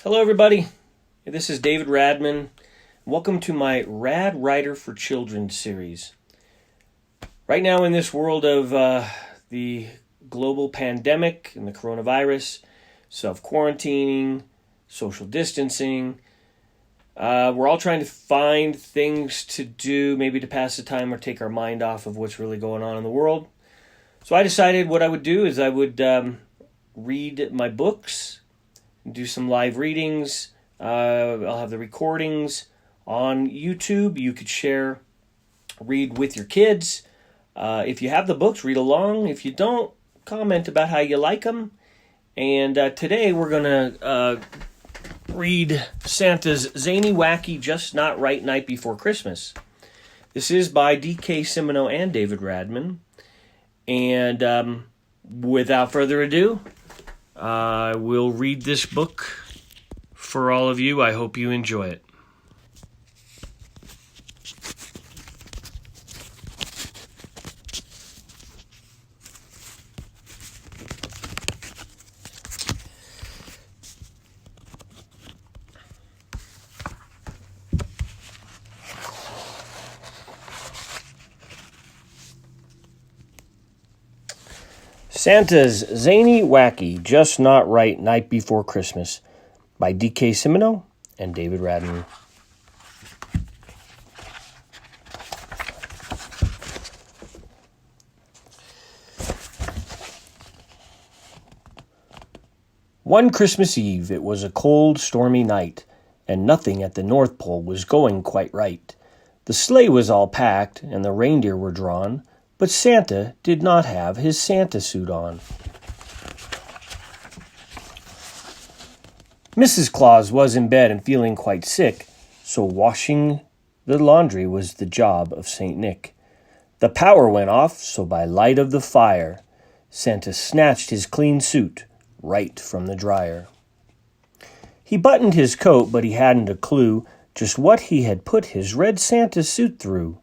Hello, everybody. This is David Radman. Welcome to my Rad Writer for Children series. Right now, in this world of the global pandemic and the coronavirus, self-quarantining, social distancing, we're all trying to find things to do, maybe to pass the time or take our mind off of what's really going on in the world. So I decided what I would do is I would read my books, do some live readings. I'll have the recordings on YouTube. You could share, read with your kids. If you have the books, read along. If you don't, comment about how you like them. And today we're going to read Santa's Zany, Wacky, Just Not Right Night Before Christmas. This is by D.K. Simino and David Radman. And without further ado, I will read this book for all of you. I hope you enjoy it. Santa's Zany, Wacky, Just Not Right Night Before Christmas by D.K. Simino and David Radman. One Christmas Eve, it was a cold, stormy night, and nothing at the North Pole was going quite right. The sleigh was all packed, and the reindeer were drawn, but Santa did not have his Santa suit on. Mrs. Claus was in bed and feeling quite sick, so washing the laundry was the job of St. Nick. The power went off, so by light of the fire, Santa snatched his clean suit right from the dryer. He buttoned his coat, but he hadn't a clue just what he had put his red Santa suit through.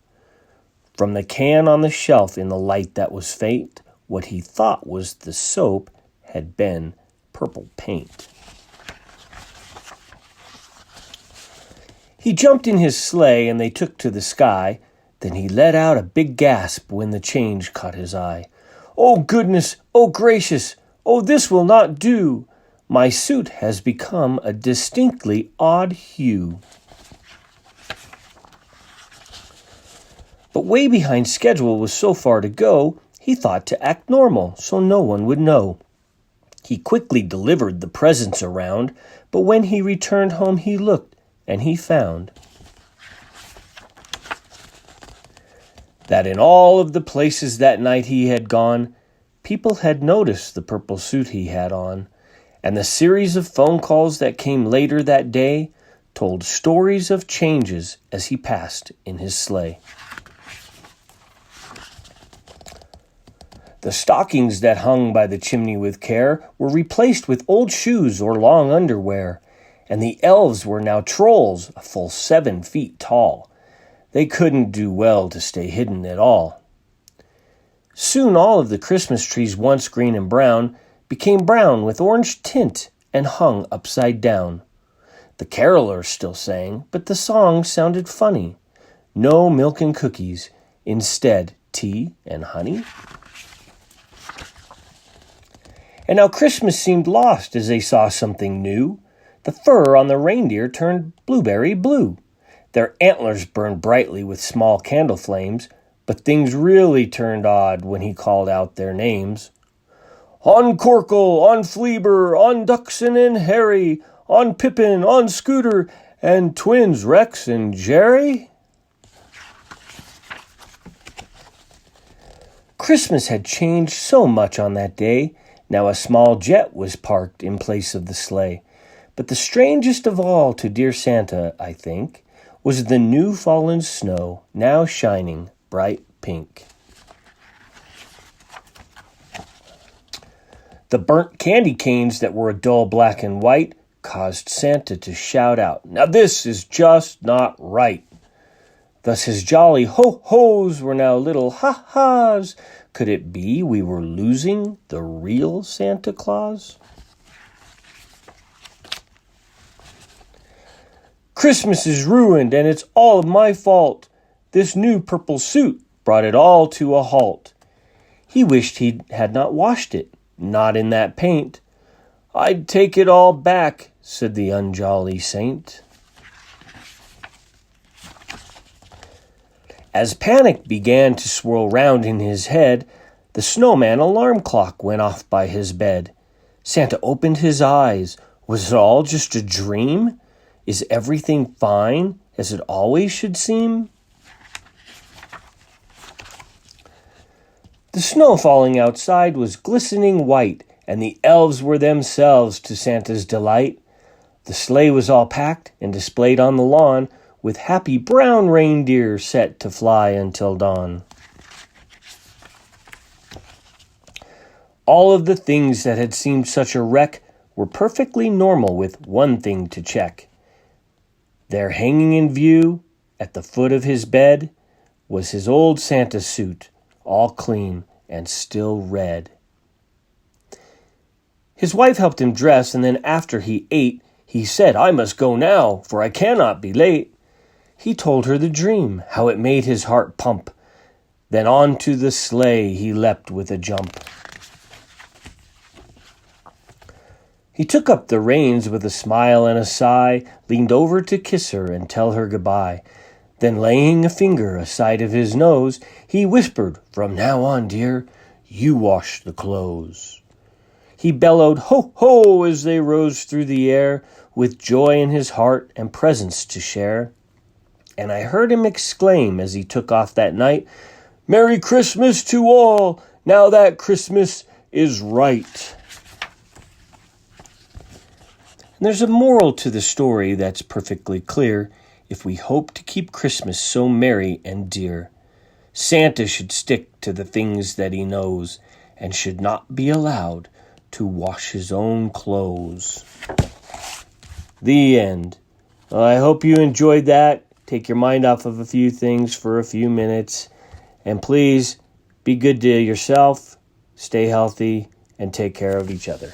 From the can on the shelf in the light that was faint, what he thought was the soap had been purple paint. He jumped in his sleigh and they took to the sky. Then he let out a big gasp when the change caught his eye. "Oh goodness, oh gracious, oh this will not do. My suit has become a distinctly odd hue." But way behind schedule was so far to go, he thought to act normal so no one would know. He quickly delivered the presents around, but when he returned home he looked and he found that in all of the places that night he had gone, people had noticed the purple suit he had on, and the series of phone calls that came later that day told stories of changes as he passed in his sleigh. The stockings that hung by the chimney with care were replaced with old shoes or long underwear, and the elves were now trolls a full 7 feet tall. They couldn't do well to stay hidden at all. Soon all of the Christmas trees, once green and brown, became brown with orange tint and hung upside down. The carolers still sang, but the song sounded funny. No milk and cookies, instead tea and honey. And now Christmas seemed lost as they saw something new. The fur on the reindeer turned blueberry blue. Their antlers burned brightly with small candle flames, but things really turned odd when he called out their names. "On Corkle, on Fleeber, on Duxon and Harry, on Pippin, on Scooter, and twins Rex and Jerry." Christmas had changed so much on that day. Now a small jet was parked in place of the sleigh. But the strangest of all to dear Santa, I think, was the new fallen snow, now shining bright pink. The burnt candy canes that were a dull black and white caused Santa to shout out, "Now this is just not right." Thus his jolly ho-hos were now little ha-has. Could it be we were losing the real Santa Claus? Christmas is ruined, and it's all of my fault. This new purple suit brought it all to a halt. He wished he had not washed it, not in that paint. I'd take it all back, said the unjolly saint. As panic began to swirl round in his head, the snowman alarm clock went off by his bed. Santa opened his eyes. Was it all just a dream? Is everything fine, as it always should seem? The snow falling outside was glistening white, and the elves were themselves to Santa's delight. The sleigh was all packed and displayed on the lawn, with happy brown reindeer set to fly until dawn. All of the things that had seemed such a wreck were perfectly normal, with one thing to check. There, hanging in view at the foot of his bed, was his old Santa suit, all clean and still red. His wife helped him dress, and then after he ate, he said, I must go now, for I cannot be late. He told her the dream, how it made his heart pump. Then on to the sleigh he leapt with a jump. He took up the reins with a smile and a sigh, leaned over to kiss her and tell her goodbye. Then laying a finger aside of his nose, he whispered, From now on, dear, you wash the clothes. He bellowed, Ho, ho, as they rose through the air, with joy in his heart and presents to share. And I heard him exclaim as he took off that night, Merry Christmas to all, now that Christmas is right. And there's a moral to the story that's perfectly clear. If we hope to keep Christmas so merry and dear, Santa should stick to the things that he knows and should not be allowed to wash his own clothes. The end. Well, I hope you enjoyed that. Take your mind off of a few things for a few minutes. And please be good to yourself, stay healthy, and take care of each other.